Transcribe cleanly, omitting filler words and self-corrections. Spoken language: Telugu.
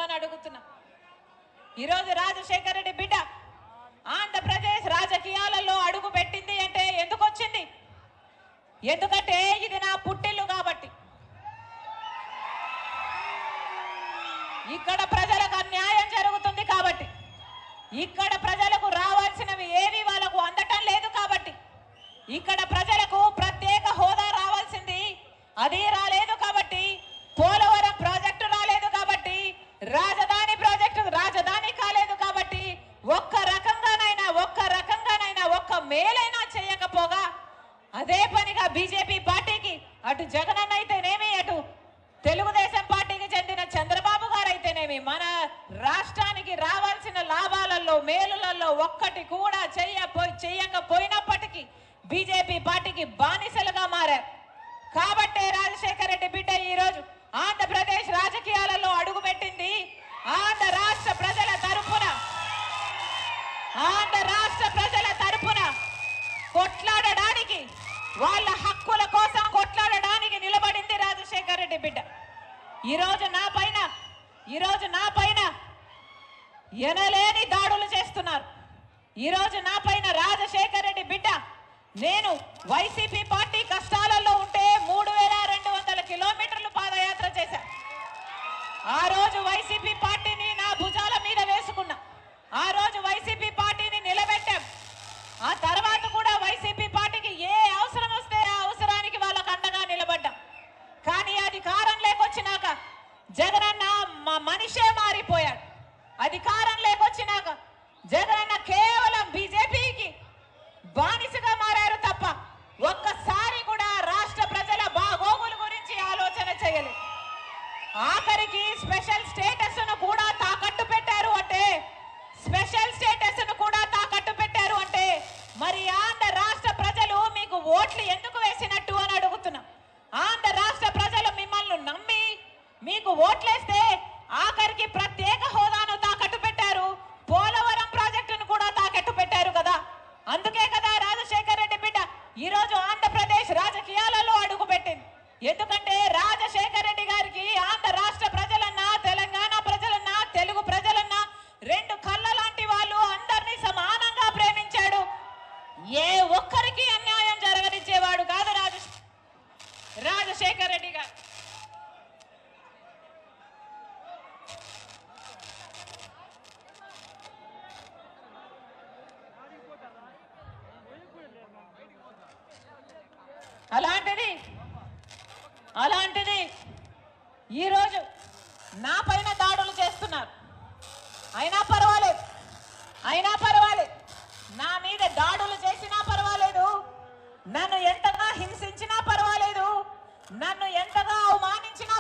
అని అడుగుతున్నా. ఈరోజు రాజశేఖర రెడ్డి బిడ్డ ఆంధ్రప్రదేశ్ రాజకీయాలలో అడుగు పెట్టింది అంటే ఎందుకు వచ్చింది? ఎందుకంటే ఇది నా పుట్టిల్లు కాబట్టి. ఇక్కడ ప్రజలకు అన్యాయం జరుగుతుంది కాబట్టి, ఇక్కడ ప్రజలకు రావాల్సినవి ఏవి వాళ్ళకు అందటం లేదు కాబట్టి, ఇక్కడ ప్రజలకు ప్రత్యేక హోదా రావాల్సింది అది రాలేదు కాబట్టి, పోలవరం ప్రాజెక్టు రాలేదు కాబట్టి, రాజధాని ప్రాజెక్టు రాజధాని కాలేదు కాబట్టి, ఒక్క రకంగానైనా ఒక్క మేలైనా చేయకపోగా అదే పనిగా బీజేపీ పార్టీకి అటు జగనన్న అయితేనేమి, అటు తెలుగుదేశం పార్టీకి చెందిన చంద్రబాబు గారు అయితేనేమి మన రాష్ట్రానికి రావాల్సిన లాభాలలో మేలులలో ఒక్కటి కూడా చేయకపోయినప్పటికీ బీజేపీ పార్టీకి బానిసలుగా మారారు. కాబట్టే రాజశేఖర రెడ్డి బిడ్డ ఈరోజు ఆంధ్రప్రదేశ్ రాజకీయాలలో అడుగుపెట్టింది. ఆంధ్ర రాష్ట్ర ప్రజల తరపున కొట్లాడడానికి, వాళ్ళ హక్కుల కోసం కొట్లాడడానికి నిలబడింది రాజశేఖర రెడ్డి బిడ్డ. ఈరోజు నా పైన ఎనలేని దాడులు చేస్తున్నారు. ఈరోజు నా పైన రాజశేఖర రెడ్డి బిడ్డ నేను వైసీపీ పార్టీ కష్టాలలో ఉంటే 3200 కిలోమీటర్లు పాదయాత్ర చేశాను. ఆ రోజు వైసీపీ పార్టీని నా భుజాల మీద వేసుకున్నా. ఆ రోజు వైసీపీ పార్టీని నిలబెట్టాం. ఆ తర్వాత కూడా వైసీపీ పార్టీకి ఏ అవసరం వస్తే ఆ అవసరానికి వాళ్ళకు అండగా నిలబడ్డాం. కానీ అధికారం లేకొచ్చినాక జగనన్న మనిషే మారిపోయాడు. అధికారం లేకొచ్చినాక జగనన్న కేవలం బీజేపీకి బానిసగా మారారు తప్ప ఒక్కసారి కూడా రాష్ట్ర ప్రజల బాగోగుల గురించి ఆలోచన చేయలేదు. ఆఖరికి స్పెషల్ స్టేటస్ ను కూడా తాకట్టు పెట్టారు అంటే మరి ఆంధ్ర రాష్ట్ర ప్రజలు మీకు ఓట్లు ఎందుకు వేసినట్టు అని అడుగుతున్నా. ఆంధ్ర రాష్ట్ర ప్రజలు మిమ్మల్ని నమ్మి మీకు ఓట్లేస్తే ఆఖరికి ప్రత్యేక హోదాను తాకట్టు పెట్టారు, పోలవరం ప్రాజెక్టును కూడా తాకట్టు పెట్టారు కదా. అందుకే కదా రాజశేఖర రెడ్డి బిడ్డ ఈరోజు ఆంధ్రప్రదేశ్ రాజకీయాలలో అడుగుపెట్టింది. ఎందుకంటే రాజశేఖర రెడ్డి గారికి ఆంధ్ర రాష్ట్ర ప్రజలన్నా, తెలంగాణ ప్రజలన్నా, తెలుగు ప్రజలన్నా రెండు కళ్ళ లాంటి వాళ్ళు. అందరినీ సమానంగా ప్రేమించాడు. ఏ ఒక్కరికి అన్యాయం జరగనిచ్చేవాడు కాదు రాజశేఖర రెడ్డి గారు. అలాంటిది ఈరోజు నా పైన దాడులు చేస్తున్నారు. అయినా పర్వాలేదు, నా మీద దాడులు చేసినా పర్వాలేదు, నన్ను ఎంతగా హింసించినా పర్వాలేదు, నన్ను ఎంతగా అవమానించినా